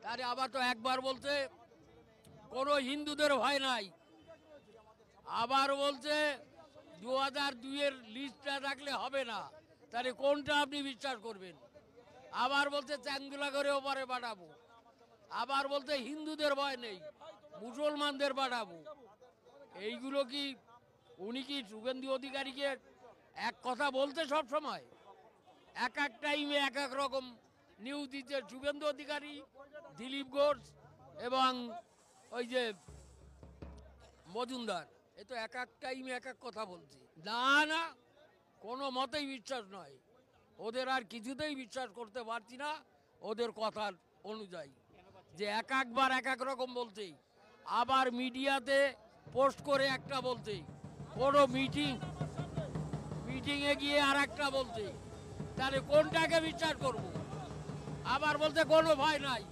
তাহলে আবার তো একবার বলতে কোনো হিন্দুদের ভয় নাই, আবার বলছে 2002-এর লিস্টটা থাকলে হবে না। তাহলে কোনটা আপনি বিশ্বাস করবেন? আবার বলছে চ্যাংদুলা করে ওপারে পাঠাবো, আবার বলতে হিন্দুদের ভয় নেই, মুসলমানদের পাঠাবো। এইগুলো কি উনি কি শুভেন্দু অধিকারীকে এক কথা বলতে সব সময় এক এক টাইমে এক এক রকম নিউজ দিচ্ছে শুভেন্দু অধিকারী, দিলীপ ঘোষ এবং ওই যে মজুমদার, এ তো এক এক টাইমে এক এক কথা বলছে। না না, কোনো মতেই বিশ্বাস নয়, ওদের আর কিছুতেই বিশ্বাস করতে পারছি না ওদের কথার অনুযায়ী, যে এক একবার এক এক রকম বলছে, আবার মিডিয়াতে পোস্ট করে একটা বলছে, কোনো মিটিংয়ে গিয়ে আর একটা বলছে। তাহলে কোনটাকে বিশ্বাস করব? আবার বলতে কোনো ভয় নাই।